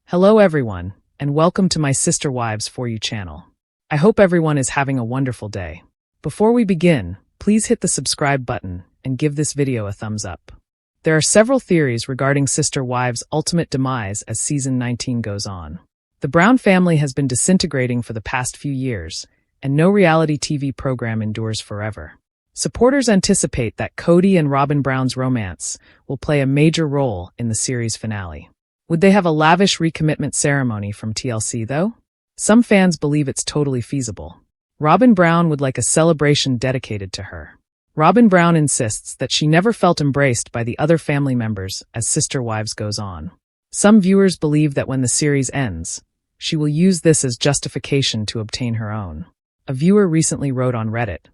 Hello everyone, and welcome to my Sister Wives For You channel. I hope everyone is having a wonderful day. Before we begin, please hit the subscribe button and give this video a thumbs up. There are several theories regarding Sister Wives' ultimate demise as season 19 goes on. The Brown family has been disintegrating for the past few years, and no reality TV program endures forever. Supporters anticipate that Kody and Robyn Brown's romance will play a major role in the series finale. Would they have a lavish recommitment ceremony from TLC, though? Some fans believe it's totally feasible. Robyn Brown would like a celebration dedicated to her. Robyn Brown insists that she never felt embraced by the other family members as Sister Wives goes on. Some viewers believe that when the series ends, she will use this as justification to obtain her own. A viewer recently wrote on Reddit,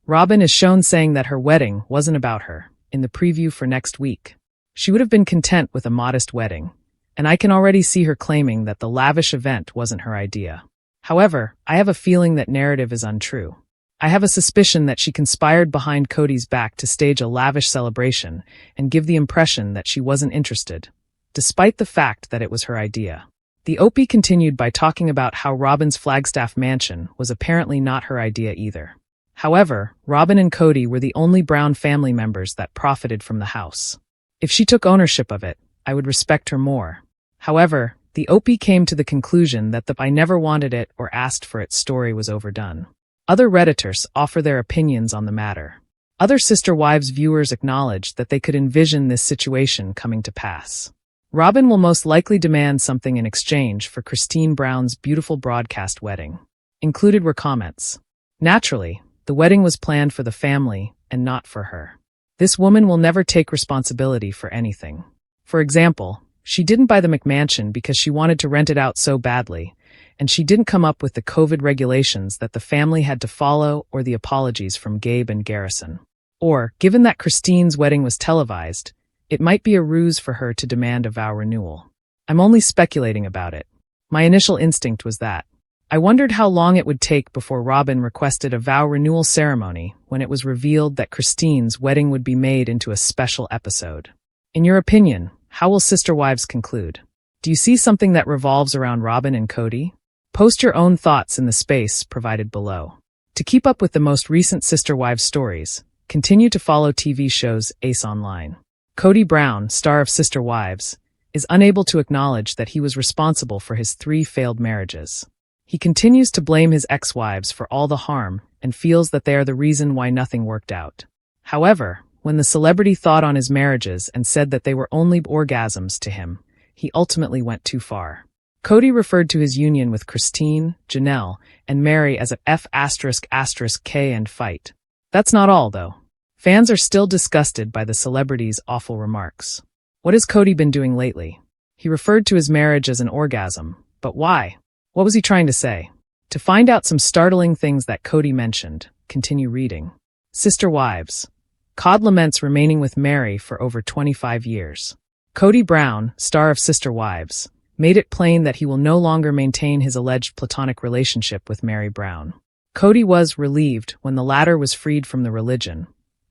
"Robyn is shown saying that her wedding wasn't about her in the preview for next week. She would have been content with a modest wedding. And I can already see her claiming that the lavish event wasn't her idea. However, I have a feeling that narrative is untrue. I have a suspicion that she conspired behind Kody's back to stage a lavish celebration and give the impression that she wasn't interested, despite the fact that it was her idea." The OP continued by talking about how Robyn's Flagstaff mansion was apparently not her idea either. However, Robyn and Kody were the only Brown family members that profited from the house. If she took ownership of it, I would respect her more. However, the OP came to the conclusion that the "I never wanted it or asked for it" story was overdone. Other Redditors offer their opinions on the matter. Other Sister Wives viewers acknowledged that they could envision this situation coming to pass. Robyn will most likely demand something in exchange for Christine Brown's beautiful broadcast wedding. Included were comments. Naturally, the wedding was planned for the family and not for her. This woman will never take responsibility for anything. For example, she didn't buy the McMansion because she wanted to rent it out so badly, and she didn't come up with the COVID regulations that the family had to follow or the apologies from Gabe and Garrison. Or, given that Christine's wedding was televised, it might be a ruse for her to demand a vow renewal. I'm only speculating about it. My initial instinct was that. I wondered how long it would take before Robyn requested a vow renewal ceremony when it was revealed that Christine's wedding would be made into a special episode. In your opinion, how will Sister Wives conclude? Do you see something that revolves around Robyn and Kody? Post your own thoughts in the space provided below. To keep up with the most recent Sister Wives stories, continue to follow TV shows Ace Online. Kody Brown, star of Sister Wives, is unable to acknowledge that he was responsible for his 3 failed marriages. He continues to blame his ex-wives for all the harm and feels that they are the reason why nothing worked out. However, when the celebrity thought on his marriages and said that they were only orgasms to him, he ultimately went too far. Kody referred to his union with Christine, Janelle, and Meri as a F***K and fight. That's not all, though. Fans are still disgusted by the celebrity's awful remarks. What has Kody been doing lately? He referred to his marriage as an orgasm, but why? What was he trying to say? To find out some startling things that Kody mentioned, continue reading. Sister Wives. Kody laments remaining with Meri for over 25 years. Kody Brown, star of Sister Wives, made it plain that he will no longer maintain his alleged platonic relationship with Meri Brown. Kody was relieved when the latter was freed from the religion,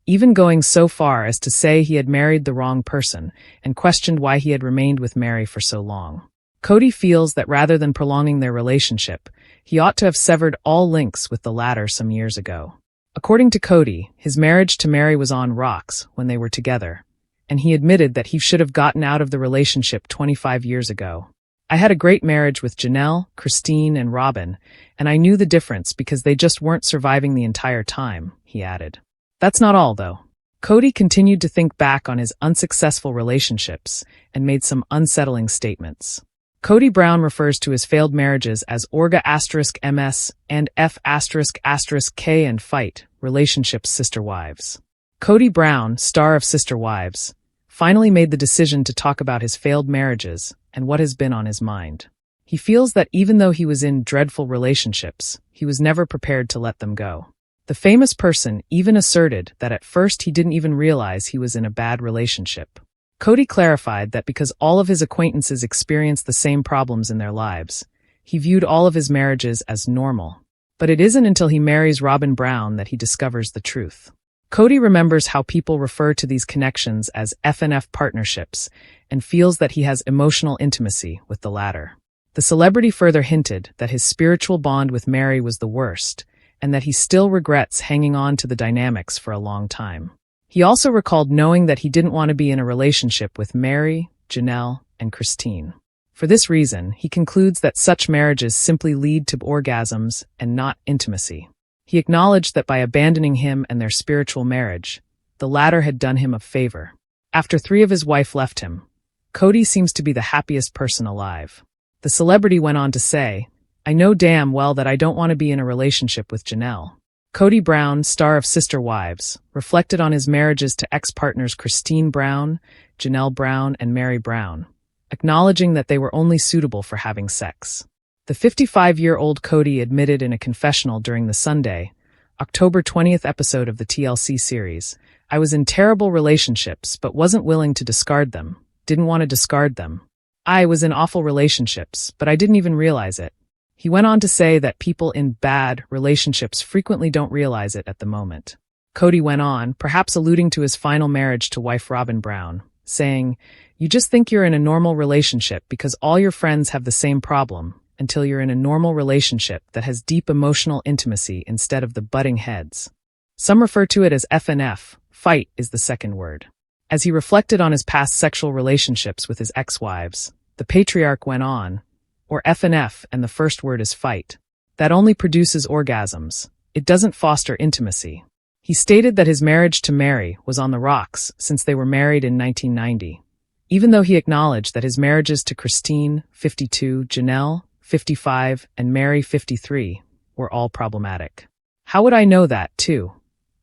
even going so far as to say he had married the wrong person and questioned why he had remained with Meri for so long. Kody feels that rather than prolonging their relationship, he ought to have severed all links with the latter some years ago. According to Kody, his marriage to Meri was on rocks when they were together, and he admitted that he should have gotten out of the relationship 25 years ago. "I had a great marriage with Janelle, Christine, and Robyn, and I knew the difference because they just weren't surviving the entire time," he added. That's not all, though. Kody continued to think back on his unsuccessful relationships and made some unsettling statements. Kody Brown refers to his failed marriages as Orga**MS and F***K and fight, relationships Sister Wives. Kody Brown, star of Sister Wives, finally made the decision to talk about his failed marriages and what has been on his mind. He feels that even though he was in dreadful relationships, he was never prepared to let them go. The famous person even asserted that at first he didn't even realize he was in a bad relationship. Kody clarified that because all of his acquaintances experienced the same problems in their lives, he viewed all of his marriages as normal. But it isn't until he marries Robyn Brown that he discovers the truth. Kody remembers how people refer to these connections as F&F partnerships and feels that he has emotional intimacy with the latter. The celebrity further hinted that his spiritual bond with Meri was the worst and that he still regrets hanging on to the dynamics for a long time. He also recalled knowing that he didn't want to be in a relationship with Meri, Janelle, and Christine. For this reason, he concludes that such marriages simply lead to orgasms and not intimacy. He acknowledged that by abandoning him and their spiritual marriage, the latter had done him a favor. After 3 of his wife left him, Kody seems to be the happiest person alive. The celebrity went on to say, "I know damn well that I don't want to be in a relationship with Janelle." Kody Brown, star of Sister Wives, reflected on his marriages to ex-partners Christine Brown, Janelle Brown, and Meri Brown, acknowledging that they were only suitable for having sex. The 55-year-old Kody admitted in a confessional during the Sunday, October 20th episode of the TLC series, "I was in terrible relationships but wasn't willing to discard them, didn't want to discard them. I was in awful relationships, but I didn't even realize it." He went on to say that people in bad relationships frequently don't realize it at the moment. Kody went on, perhaps alluding to his final marriage to wife Robyn Brown, saying, "You just think you're in a normal relationship because all your friends have the same problem, until you're in a normal relationship that has deep emotional intimacy instead of the butting heads." Some refer to it as F&F, fight is the second word. As he reflected on his past sexual relationships with his ex-wives, the patriarch went on, or F&F and the first word is fight. That only produces orgasms. It doesn't foster intimacy. He stated that his marriage to Meri was on the rocks since they were married in 1990, even though he acknowledged that his marriages to Christine, 52, Janelle, 55, and Meri, 53, were all problematic. "How would I know that, too?"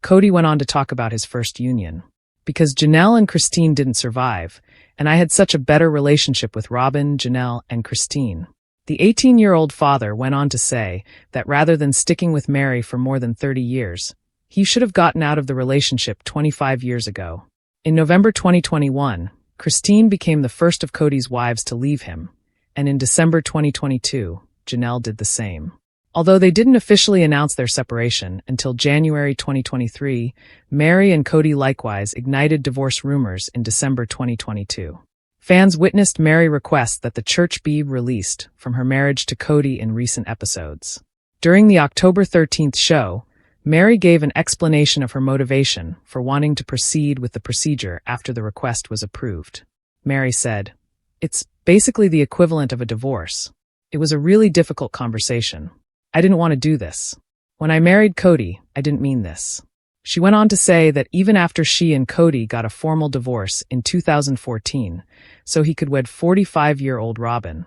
Kody went on to talk about his first union. "Because Janelle and Christine didn't survive, and I had such a better relationship with Robyn, Janelle, and Christine." The 18-year-old father went on to say that rather than sticking with Meri for more than 30 years, he should have gotten out of the relationship 25 years ago. In November 2021, Christine became the first of Kody's wives to leave him, and in December 2022, Janelle did the same. Although they didn't officially announce their separation until January 2023, Meri and Kody likewise ignited divorce rumors in December 2022. Fans witnessed Meri request that the church be released from her marriage to Kody in recent episodes. During the October 13th show, Meri gave an explanation of her motivation for wanting to proceed with the procedure after the request was approved. Meri said, "It's basically the equivalent of a divorce. It was a really difficult conversation. I didn't want to do this. When I married Kody, I didn't mean this." She went on to say that even after she and Kody got a formal divorce in 2014, so he could wed 45-year-old Robyn,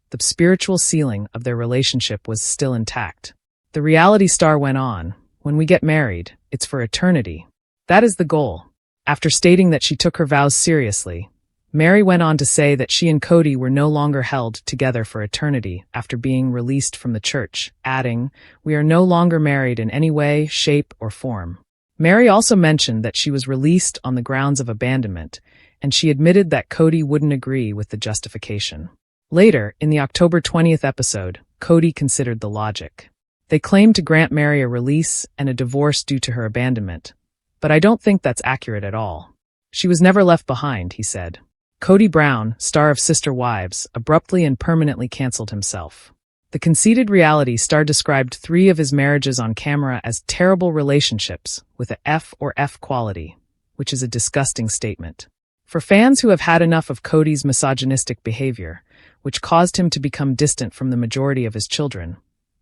the spiritual ceiling of their relationship was still intact. The reality star went on, "When we get married, it's for eternity. That is the goal." After stating that she took her vows seriously, Meri went on to say that she and Kody were no longer held together for eternity after being released from the church, adding, "We are no longer married in any way, shape, or form." Meri also mentioned that she was released on the grounds of abandonment, and she admitted that Kody wouldn't agree with the justification. Later, in the October 20th episode, Kody considered the logic. "They claimed to grant Meri a release and a divorce due to her abandonment, but I don't think that's accurate at all. She was never left behind," he said. Kody Brown, star of Sister Wives, abruptly and permanently canceled himself. The conceited reality star described 3 of his marriages on camera as terrible relationships with a F or F quality, which is a disgusting statement. For fans who have had enough of Kody's misogynistic behavior, which caused him to become distant from the majority of his children,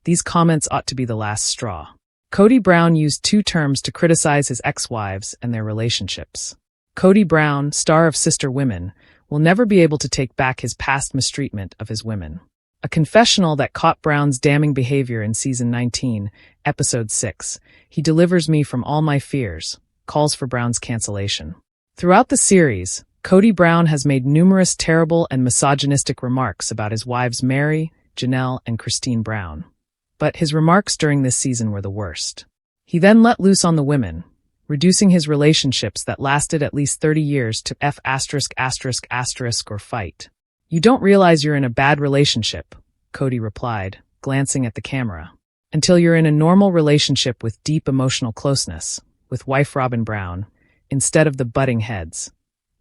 these comments ought to be the last straw. Kody Brown used 2 terms to criticize his ex-wives and their relationships. Kody Brown, star of Sister Women, will never be able to take back his past mistreatment of his women. A confessional that caught Brown's damning behavior in Season 19, Episode 6, "He delivers me from all my fears," calls for Brown's cancellation. Throughout the series, Kody Brown has made numerous terrible and misogynistic remarks about his wives Meri, Janelle, and Christine Brown. But his remarks during this season were the worst. He then let loose on the women, reducing his relationships that lasted at least 30 years to F*** or fight. "You don't realize you're in a bad relationship," Kody replied, glancing at the camera, "until you're in a normal relationship with deep emotional closeness, with wife Robyn Brown, instead of the butting heads.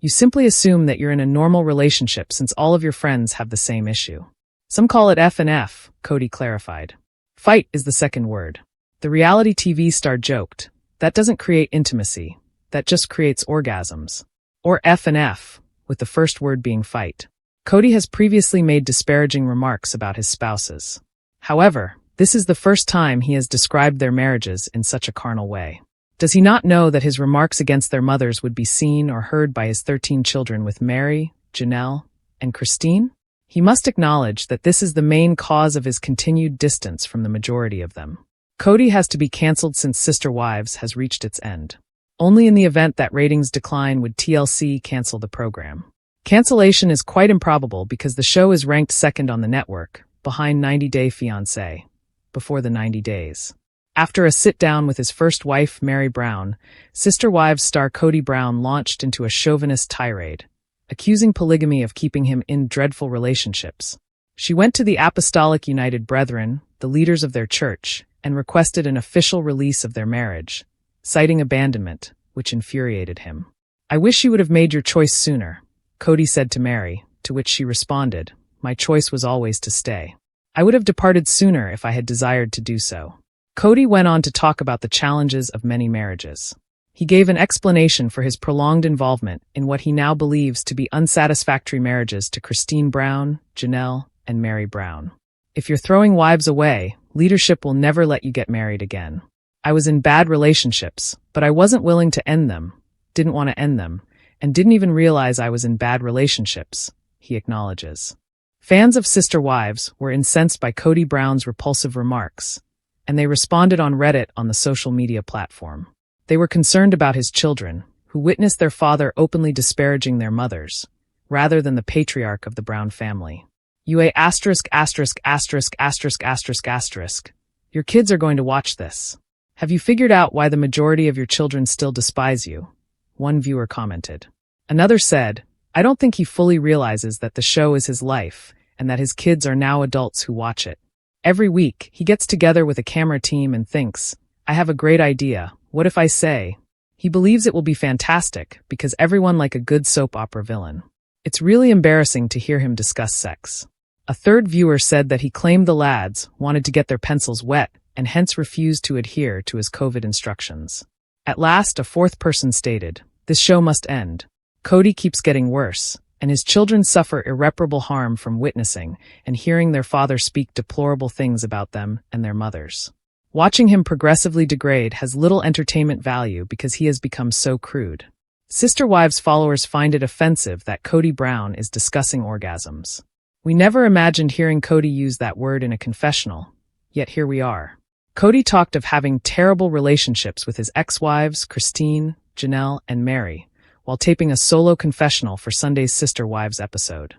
You simply assume that you're in a normal relationship since all of your friends have the same issue. Some call it F and F, Kody clarified. Fight is the second word. The reality TV star joked, that doesn't create intimacy, that just creates orgasms. Or F and F, with the first word being fight. Kody has previously made disparaging remarks about his spouses. However, this is the first time he has described their marriages in such a carnal way. Does he not know that his remarks against their mothers would be seen or heard by his 13 children with Meri, Janelle, and Christine? He must acknowledge that this is the main cause of his continued distance from the majority of them. Kody has to be cancelled since Sister Wives has reached its end. Only in the event that ratings decline would TLC cancel the program. Cancellation is quite improbable because the show is ranked second on the network, behind 90 Day Fiancé, before the 90 days. After a sit-down with his first wife, Meri Brown, Sister Wives star Kody Brown launched into a chauvinist tirade, accusing polygamy of keeping him in dreadful relationships. She went to the Apostolic United Brethren, the leaders of their church, and requested an official release of their marriage, citing abandonment, which infuriated him. I wish you would have made your choice sooner, Kody said to Meri, to which she responded, my choice was always to stay. I would have departed sooner if I had desired to do so. Kody went on to talk about the challenges of many marriages. He gave an explanation for his prolonged involvement in what he now believes to be unsatisfactory marriages to Christine Brown, Janelle, and Meri Brown. If you're throwing wives away, leadership will never let you get married again. I was in bad relationships, but I wasn't willing to end them, didn't want to end them, and didn't even realize I was in bad relationships, he acknowledges. Fans of Sister Wives were incensed by Kody Brown's repulsive remarks, and they responded on Reddit on the social media platform. They were concerned about his children, who witnessed their father openly disparaging their mothers, rather than the patriarch of the Brown family. Your kids are going to watch this. Have you figured out why the majority of your children still despise you? One viewer commented. Another said, I don't think he fully realizes that the show is his life, and that his kids are now adults who watch it. Every week, he gets together with a camera team and thinks, I have a great idea, what if I say? He believes it will be fantastic, because everyone like a good soap opera villain. It's really embarrassing to hear him discuss sex. A third viewer said that he claimed the lads wanted to get their pencils wet and hence refused to adhere to his COVID instructions. At last, a fourth person stated, this show must end. Kody keeps getting worse, and his children suffer irreparable harm from witnessing and hearing their father speak deplorable things about them and their mothers. Watching him progressively degrade has little entertainment value because he has become so crude. Sister Wives followers find it offensive that Kody Brown is discussing orgasms. We never imagined hearing Kody use that word in a confessional, yet here we are. Kody talked of having terrible relationships with his ex-wives, Christine, Janelle, and Meri, while taping a solo confessional for Sunday's Sister Wives episode.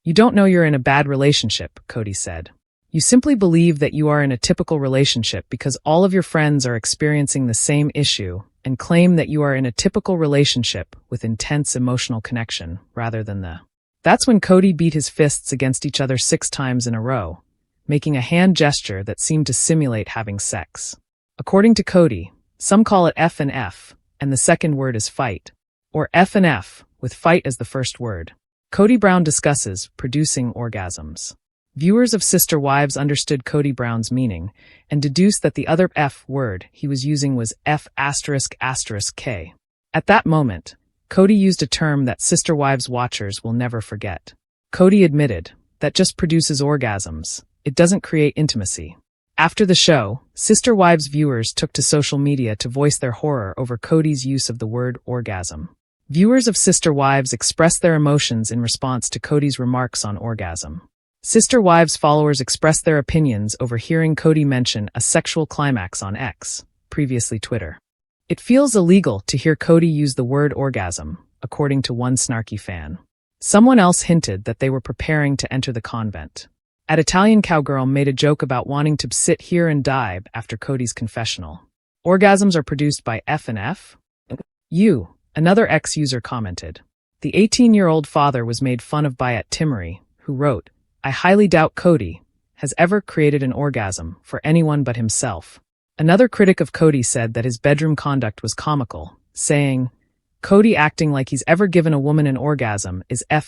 You don't know you're in a bad relationship, Kody said. You simply believe that you are in a typical relationship because all of your friends are experiencing the same issue and claim that you are in a typical relationship with intense emotional connection, rather than the. That's when Kody beat his fists against each other 6 times in a row, making a hand gesture that seemed to simulate having sex. According to Kody, some call it F and F, and the second word is fight, or F and F, with fight as the first word. Kody Brown discusses producing orgasms. Viewers of Sister Wives understood Kody Brown's meaning and deduced that the other F word he was using was F***K. At that moment, Kody used a term that Sister Wives watchers will never forget. Kody admitted, that just produces orgasms, it doesn't create intimacy. After the show, Sister Wives viewers took to social media to voice their horror over Kody's use of the word orgasm. Viewers of Sister Wives expressed their emotions in response to Kody's remarks on orgasm. Sister Wives followers expressed their opinions over hearing Kody mention a sexual climax on X, previously Twitter. It feels illegal to hear Kody use the word orgasm, according to one snarky fan. Someone else hinted that they were preparing to enter the convent. At Italian Cowgirl made a joke about wanting to sit here and die after Kody's confessional. Orgasms are produced by F and F? Another ex-user commented. The 18-year-old father was made fun of by @Timmery, who wrote, I highly doubt Kody has ever created an orgasm for anyone but himself. Another critic of Kody said that his bedroom conduct was comical, saying, "Kody acting like he's ever given a woman an orgasm is ******ing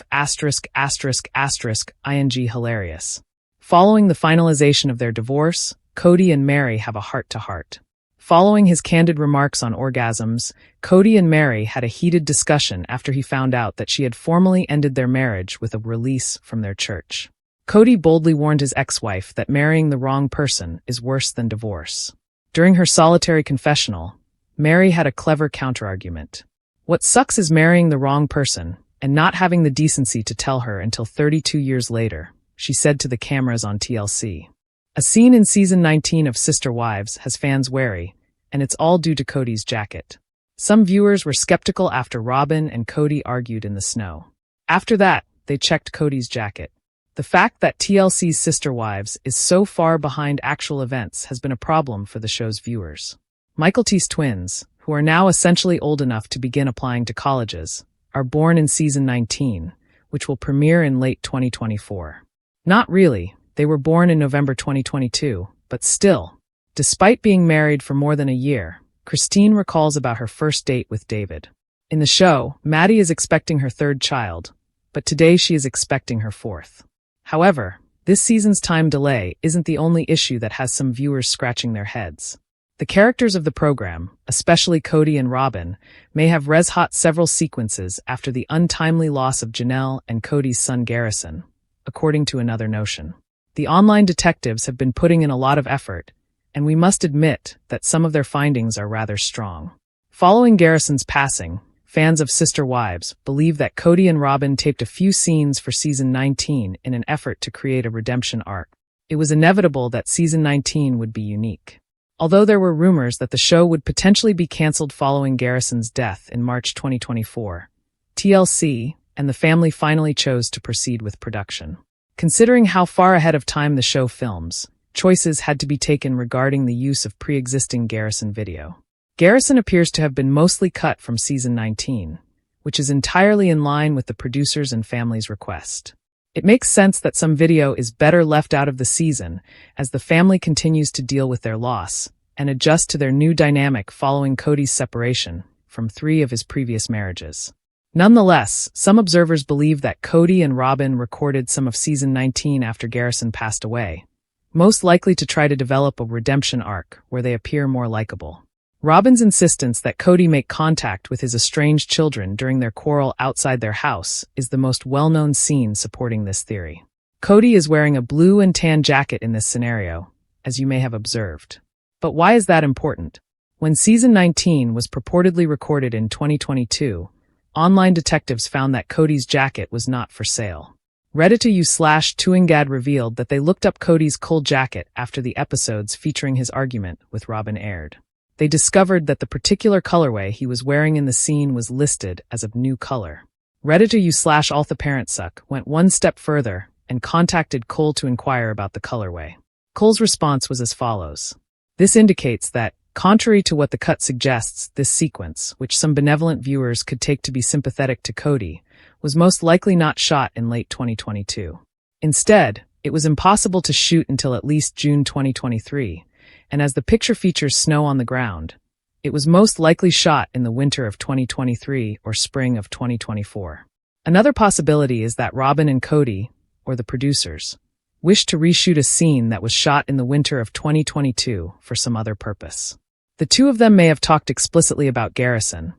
hilarious." Following the finalization of their divorce, Kody and Meri have a heart-to-heart. Following his candid remarks on orgasms, Kody and Meri had a heated discussion after he found out that she had formally ended their marriage with a release from their church. Kody boldly warned his ex-wife that marrying the wrong person is worse than divorce. During her solitary confessional, Meri had a clever counterargument. "What sucks is marrying the wrong person and not having the decency to tell her until 32 years later," she said to the cameras on TLC. A scene in season 19 of Sister Wives has fans wary, and it's all due to Kody's jacket. Some viewers were skeptical after Robyn and Kody argued in the snow. After that, they checked Kody's jacket. The fact that TLC's Sister Wives is so far behind actual events has been a problem for the show's viewers. Mykelti's twins, who are now essentially old enough to begin applying to colleges, are born in season 19, which will premiere in late 2024. Not really, they were born in November 2022, but still. Despite being married for more than a year, Christine recalls about her first date with David. In the show, Maddie is expecting her third child, but today she is expecting her fourth. However, this season's time delay isn't the only issue that has some viewers scratching their heads. The characters of the program, especially Kody and Robyn, may have res-hot several sequences after the untimely loss of Janelle and Kody's son Garrison, according to another notion. The online detectives have been putting in a lot of effort, and we must admit that some of their findings are rather strong. Following Garrison's passing, fans of Sister Wives believe that Kody and Robyn taped a few scenes for season 19 in an effort to create a redemption arc. It was inevitable that season 19 would be unique. Although there were rumors that the show would potentially be cancelled following Garrison's death in March 2024, TLC and the family finally chose to proceed with production. Considering how far ahead of time the show films, choices had to be taken regarding the use of pre-existing Garrison video. Garrison appears to have been mostly cut from season 19, which is entirely in line with the producers and family's request. It makes sense that some video is better left out of the season as the family continues to deal with their loss and adjust to their new dynamic following Kody's separation from 3 of his previous marriages. Nonetheless, some observers believe that Kody and Robyn recorded some of season 19 after Garrison passed away, most likely to try to develop a redemption arc where they appear more likable. Robyn's insistence that Kody make contact with his estranged children during their quarrel outside their house is the most well-known scene supporting this theory. Kody is wearing a blue and tan jacket in this scenario, as you may have observed. But why is that important? When season 19 was purportedly recorded in 2022, online detectives found that Kody's jacket was not for sale. Reddit/Tuingad revealed that they looked up Kody's cool jacket after the episodes featuring his argument with Robyn aired. They discovered that the particular colorway he was wearing in the scene was listed as a new color. Reddit/AllTheParentsUck went one step further and contacted Cole to inquire about the colorway. Cole's response was as follows. This indicates that, contrary to what the cut suggests, this sequence, which some benevolent viewers could take to be sympathetic to Kody, was most likely not shot in late 2022. Instead, it was impossible to shoot until at least June 2023, and as the picture features snow on the ground, it was most likely shot in the winter of 2023 or spring of 2024. Another possibility is that Robyn and Kody, or the producers, wished to reshoot a scene that was shot in the winter of 2022 for some other purpose. The two of them may have talked explicitly about Garrison,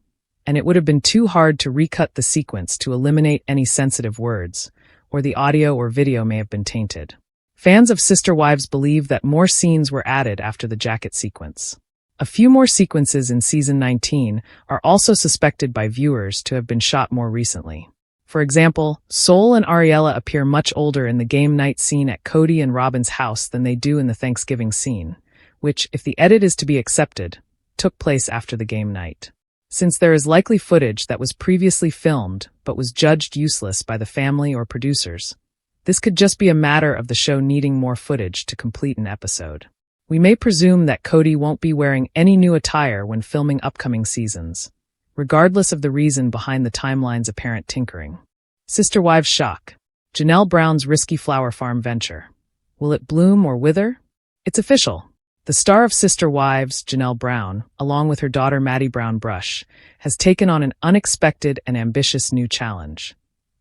and it would have been too hard to recut the sequence to eliminate any sensitive words, or the audio or video may have been tainted. Fans of Sister Wives believe that more scenes were added after the jacket sequence. A few more sequences in season 19 are also suspected by viewers to have been shot more recently. For example, Sol and Ariella appear much older in the game night scene at Kody and Robyn's house than they do in the Thanksgiving scene, which, if the edit is to be accepted, took place after the game night. Since there is likely footage that was previously filmed but was judged useless by the family or producers, this could just be a matter of the show needing more footage to complete an episode. We may presume that Kody won't be wearing any new attire when filming upcoming seasons, regardless of the reason behind the timeline's apparent tinkering. Sister Wives shock. Janelle Brown's risky flower farm venture. Will it bloom or wither? It's official. The star of Sister Wives, Janelle Brown, along with her daughter Maddie Brown Brush, has taken on an unexpected and ambitious new challenge: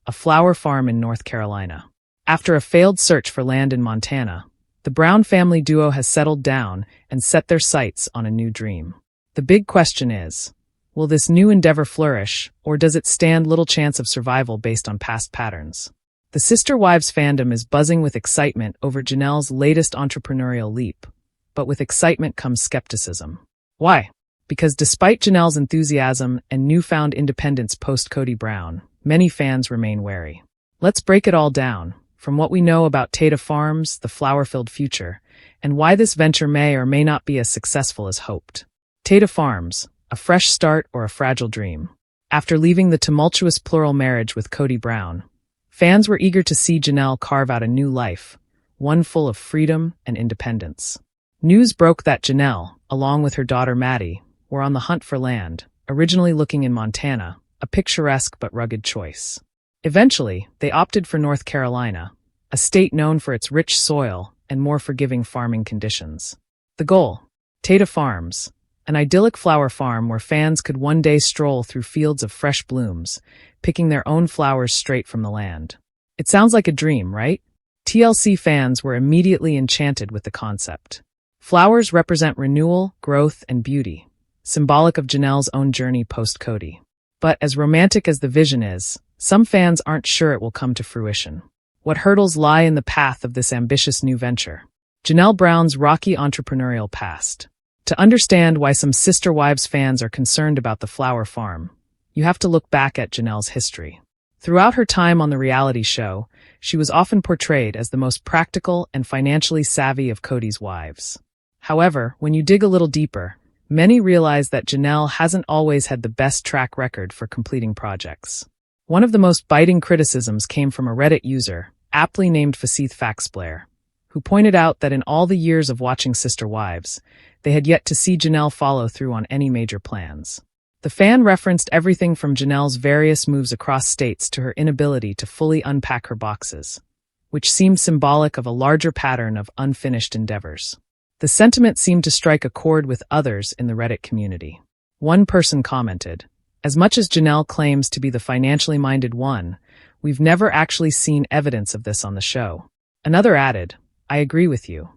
a flower farm in North Carolina. After a failed search for land in Montana, the Brown family duo has settled down and set their sights on a new dream. The big question is, will this new endeavor flourish, or does it stand little chance of survival based on past patterns? The Sister Wives fandom is buzzing with excitement over Janelle's latest entrepreneurial leap, but with excitement comes skepticism. Why? Because despite Janelle's enthusiasm and newfound independence post-Kody Brown, many fans remain wary. Let's break it all down, from what we know about Tata Farms, the flower-filled future, and why this venture may or may not be as successful as hoped. Tata Farms, a fresh start or a fragile dream. After leaving the tumultuous plural marriage with Kody Brown, fans were eager to see Janelle carve out a new life, one full of freedom and independence. News broke that Janelle, along with her daughter Maddie, were on the hunt for land, originally looking in Montana, a picturesque but rugged choice. Eventually, they opted for North Carolina, a state known for its rich soil and more forgiving farming conditions. The goal: Tata Farms, an idyllic flower farm where fans could one day stroll through fields of fresh blooms, picking their own flowers straight from the land. It sounds like a dream, right? TLC fans were immediately enchanted with the concept. Flowers represent renewal, growth, and beauty, symbolic of Janelle's own journey post-Kody. But as romantic as the vision is, some fans aren't sure it will come to fruition. What hurdles lie in the path of this ambitious new venture? Janelle Brown's rocky entrepreneurial past. To understand why some Sister Wives fans are concerned about the flower farm, you have to look back at Janelle's history. Throughout her time on the reality show, she was often portrayed as the most practical and financially savvy of Kody's wives. However, when you dig a little deeper, many realize that Janelle hasn't always had the best track record for completing projects. One of the most biting criticisms came from a Reddit user, aptly named Faceeth Faxblair, who pointed out that in all the years of watching Sister Wives, they had yet to see Janelle follow through on any major plans. The fan referenced everything from Janelle's various moves across states to her inability to fully unpack her boxes, which seemed symbolic of a larger pattern of unfinished endeavors. The sentiment seemed to strike a chord with others in the Reddit community. One person commented, "As much as Janelle claims to be the financially minded one, we've never actually seen evidence of this on the show." Another added, "I agree with you.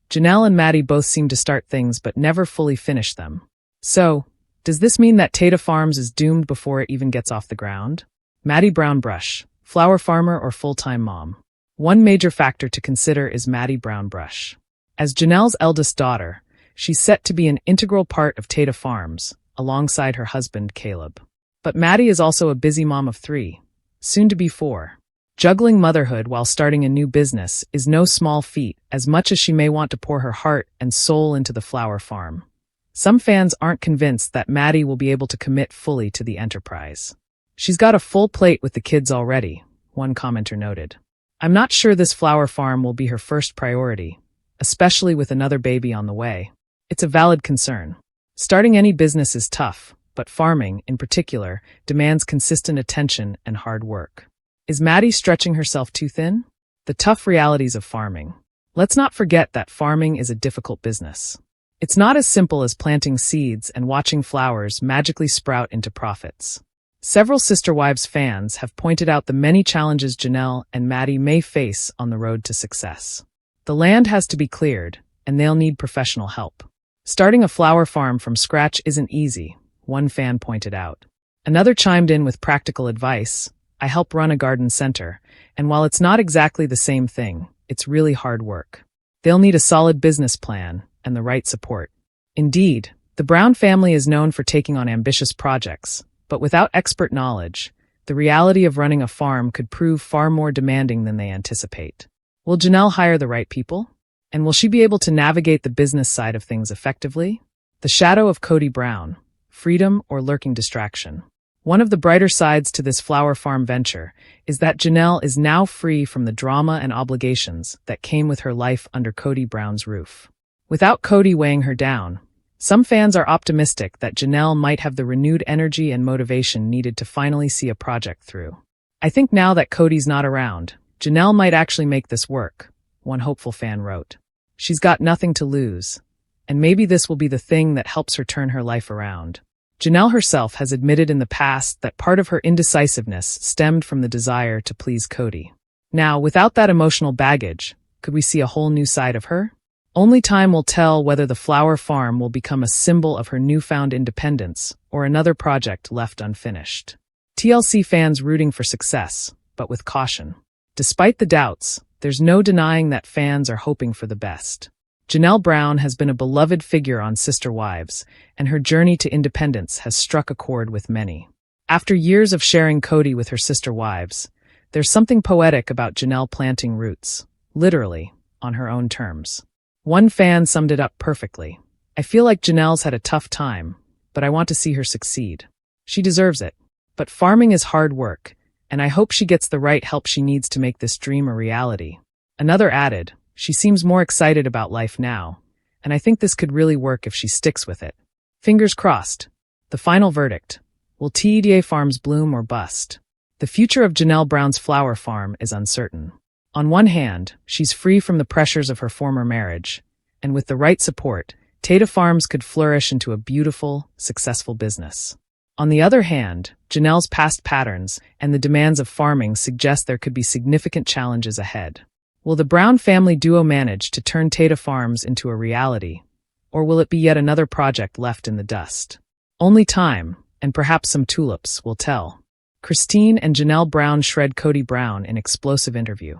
Janelle and Maddie both seem to start things but never fully finish them. So, does this mean that Tata Farms is doomed before it even gets off the ground?" Maddie Brown Brush, flower farmer or full-time mom. One major factor to consider is Maddie Brown Brush. As Janelle's eldest daughter, she's set to be an integral part of Tata Farms, alongside her husband Caleb. But Maddie is also a busy mom of 3, soon to be 4. Juggling motherhood while starting a new business is no small feat, as much as she may want to pour her heart and soul into the flower farm. Some fans aren't convinced that Maddie will be able to commit fully to the enterprise. "She's got a full plate with the kids already," one commenter noted. "I'm not sure this flower farm will be her first priority, especially with another baby on the way." It's a valid concern. Starting any business is tough, but farming, in particular, demands consistent attention and hard work. Is Maddie stretching herself too thin? The tough realities of farming. Let's not forget that farming is a difficult business. It's not as simple as planting seeds and watching flowers magically sprout into profits. Several Sister Wives fans have pointed out the many challenges Janelle and Maddie may face on the road to success. The land has to be cleared, and they'll need professional help. Starting a flower farm from scratch isn't easy, one fan pointed out. Another chimed in with practical advice: "I help run a garden center, and while it's not exactly the same thing, it's really hard work." They'll need a solid business plan and the right support. Indeed, the Brown family is known for taking on ambitious projects, but without expert knowledge, the reality of running a farm could prove far more demanding than they anticipate. Will Janelle hire the right people? And will she be able to navigate the business side of things effectively? The shadow of Kody Brown: freedom or lurking distraction. One of the brighter sides to this flower farm venture is that Janelle is now free from the drama and obligations that came with her life under Kody Brown's roof. Without Kody weighing her down, some fans are optimistic that Janelle might have the renewed energy and motivation needed to finally see a project through. "I think now that Kody's not around, Janelle might actually make this work," one hopeful fan wrote. "She's got nothing to lose, And maybe this will be the thing that helps her turn her life around. Janelle herself has admitted in the past that part of her indecisiveness stemmed from the desire to please Kody. Now, without that emotional baggage, could we see a whole new side of her? Only time will tell whether the flower farm will become a symbol of her newfound independence or another project left unfinished. TLC fans rooting for success, but with caution. Despite the doubts, there's no denying that fans are hoping for the best. Janelle Brown has been a beloved figure on Sister Wives, and her journey to independence has struck a chord with many. After years of sharing Kody with her sister wives, there's something poetic about Janelle planting roots, literally, on her own terms. One fan summed it up perfectly. "I feel like Janelle's had a tough time, but I want to see her succeed. She deserves it. But farming is hard work, and I hope she gets the right help she needs to make this dream a reality." Another added, "She seems more excited about life now, and I think this could really work if she sticks with it." Fingers crossed. The final verdict. Will TEDA Farms bloom or bust? The future of Janelle Brown's flower farm is uncertain. On one hand, she's free from the pressures of her former marriage, and with the right support, TEDA Farms could flourish into a beautiful, successful business. On the other hand, Janelle's past patterns and the demands of farming suggest there could be significant challenges ahead. Will the Brown family duo manage to turn TEDA Farms into a reality, or will it be yet another project left in the dust? Only time, and perhaps some tulips, will tell. Christine and Janelle Brown shred Kody Brown in explosive interview.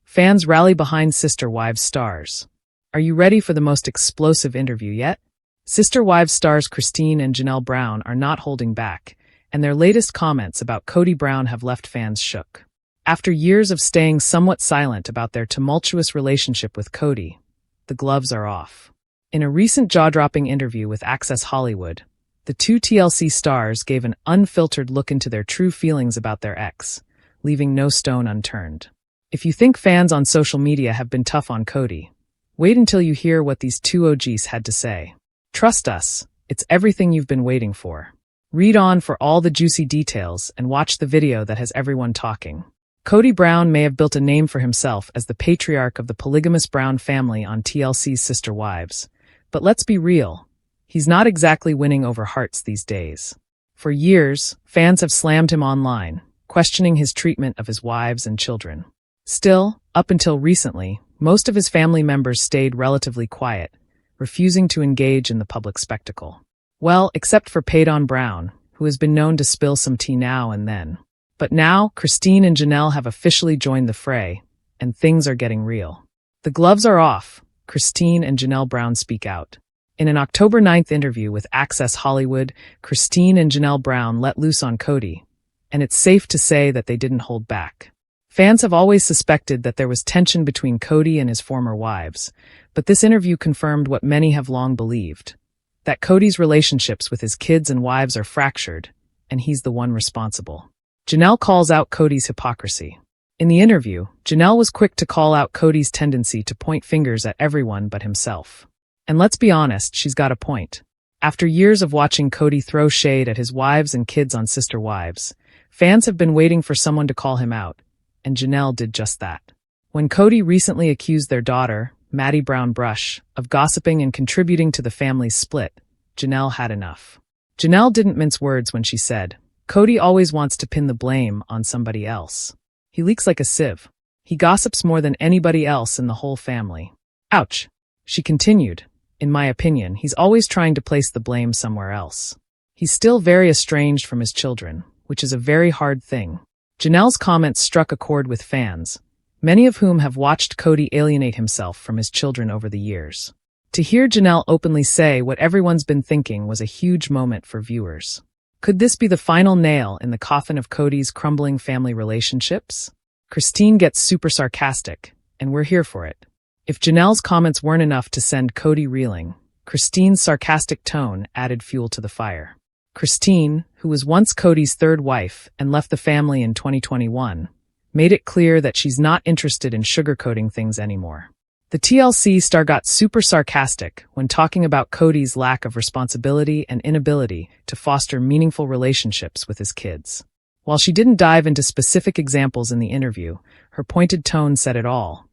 Fans rally behind Sister Wives stars. Are you ready for the most explosive interview yet? Sister Wives stars Christine and Janelle Brown are not holding back, and their latest comments about Kody Brown have left fans shook. After years of staying somewhat silent about their tumultuous relationship with Kody, the gloves are off. In a recent jaw-dropping interview with Access Hollywood, the two TLC stars gave an unfiltered look into their true feelings about their ex, leaving no stone unturned. If you think fans on social media have been tough on Kody, wait until you hear what these two OGs had to say. Trust us, it's everything you've been waiting for. Read on for all the juicy details and watch the video that has everyone talking. Kody Brown may have built a name for himself as the patriarch of the polygamous Brown family on TLC's Sister Wives. But let's be real, he's not exactly winning over hearts these days. For years, fans have slammed him online, questioning his treatment of his wives and children. Still, up until recently, most of his family members stayed relatively quiet, refusing to engage in the public spectacle. Well, except for Paydon Brown, who has been known to spill some tea now and then. But now, Christine and Janelle have officially joined the fray, and things are getting real. The gloves are off. Christine and Janelle Brown speak out. In an October 9th interview with Access Hollywood, Christine and Janelle Brown let loose on Kody, and it's safe to say that they didn't hold back. Fans have always suspected that there was tension between Kody and his former wives, but this interview confirmed what many have long believed, that Kody's relationships with his kids and wives are fractured, and he's the one responsible. Janelle calls out Kody's hypocrisy. In the interview, Janelle was quick to call out Kody's tendency to point fingers at everyone but himself. And let's be honest, she's got a point. After years of watching Kody throw shade at his wives and kids on Sister Wives, fans have been waiting for someone to call him out, and Janelle did just that. When Kody recently accused their daughter, Maddie Brown Brush, of gossiping and contributing to the family's split, Janelle had enough. Janelle didn't mince words when she said, "Kody always wants to pin the blame on somebody else. He leaks like a sieve. He gossips more than anybody else in the whole family." Ouch. She continued, "In my opinion, he's always trying to place the blame somewhere else. He's still very estranged from his children, which is a very hard thing." Janelle's comments struck a chord with fans, many of whom have watched Kody alienate himself from his children over the years. To hear Janelle openly say what everyone's been thinking was a huge moment for viewers. Could this be the final nail in the coffin of Kody's crumbling family relationships? Christine gets super sarcastic, and we're here for it. If Janelle's comments weren't enough to send Kody reeling, Christine's sarcastic tone added fuel to the fire. Christine, who was once Kody's third wife and left the family in 2021, made it clear that she's not interested in sugarcoating things anymore. The TLC star got super sarcastic when talking about Kody's lack of responsibility and inability to foster meaningful relationships with his kids. While she didn't dive into specific examples in the interview, her pointed tone said it all.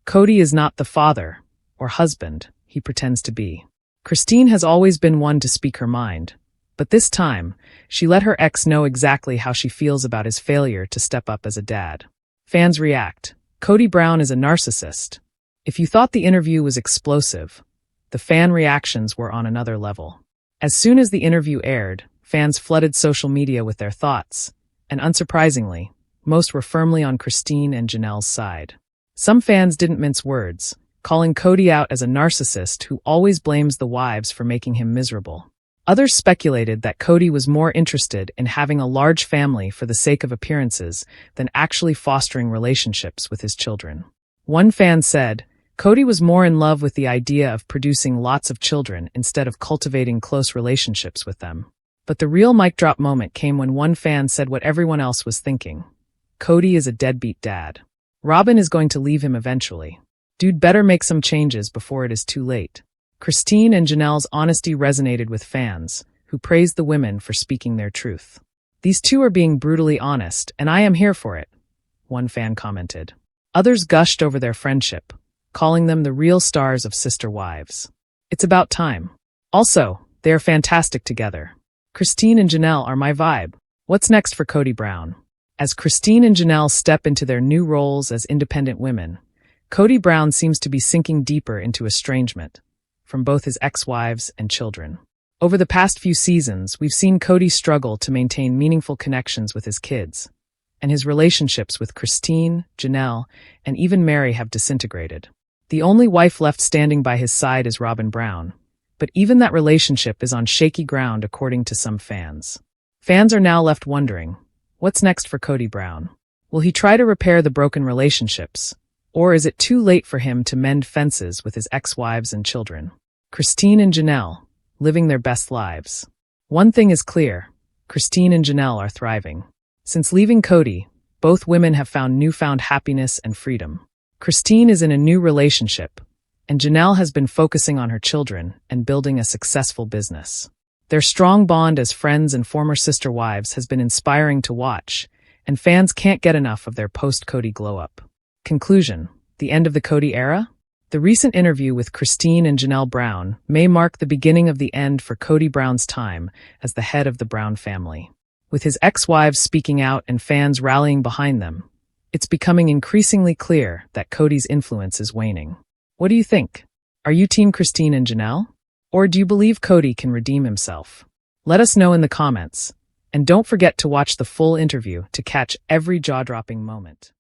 Kody is not the father or husband he pretends to be. Christine has always been one to speak her mind, but this time, she let her ex know exactly how she feels about his failure to step up as a dad. Fans react. Kody Brown is a narcissist. If you thought the interview was explosive, the fan reactions were on another level. As soon as the interview aired, fans flooded social media with their thoughts, and unsurprisingly, most were firmly on Christine and Janelle's side. Some fans didn't mince words, calling Kody out as a narcissist who always blames the wives for making him miserable. Others speculated that Kody was more interested in having a large family for the sake of appearances than actually fostering relationships with his children. One fan said, Kody was more in love with the idea of producing lots of children instead of cultivating close relationships with them. But the real mic drop moment came when one fan said what everyone else was thinking. Kody is a deadbeat dad. Robyn is going to leave him eventually. Dude better make some changes before it is too late. Christine and Janelle's honesty resonated with fans, who praised the women for speaking their truth. These two are being brutally honest, and I am here for it, one fan commented. Others gushed over their friendship, calling them the real stars of sister wives. It's about time. Also, they are fantastic together. Christine and Janelle are my vibe. What's next for Kody Brown? As Christine and Janelle step into their new roles as independent women, Kody Brown seems to be sinking deeper into estrangement from both his ex-wives and children. Over the past few seasons, we've seen Kody struggle to maintain meaningful connections with his kids, and his relationships with Christine, Janelle, and even Meri have disintegrated. The only wife left standing by his side is Robyn Brown, but even that relationship is on shaky ground according to some fans. Fans are now left wondering, what's next for Kody Brown? Will he try to repair the broken relationships, or is it too late for him to mend fences with his ex-wives and children? Christine and Janelle, living their best lives. One thing is clear, Christine and Janelle are thriving. Since leaving Kody, both women have found newfound happiness and freedom. Christine is in a new relationship, and Janelle has been focusing on her children and building a successful business. Their strong bond as friends and former sister wives has been inspiring to watch, and fans can't get enough of their post-Kody glow-up. Conclusion: the end of the Kody era? The recent interview with Christine and Janelle Brown may mark the beginning of the end for Kody Brown's time as the head of the Brown family. With his ex-wives speaking out and fans rallying behind them, it's becoming increasingly clear that Kody's influence is waning. What do you think? Are you team Christine and Janelle? Or do you believe Kody can redeem himself? Let us know in the comments. And don't forget to watch the full interview to catch every jaw-dropping moment.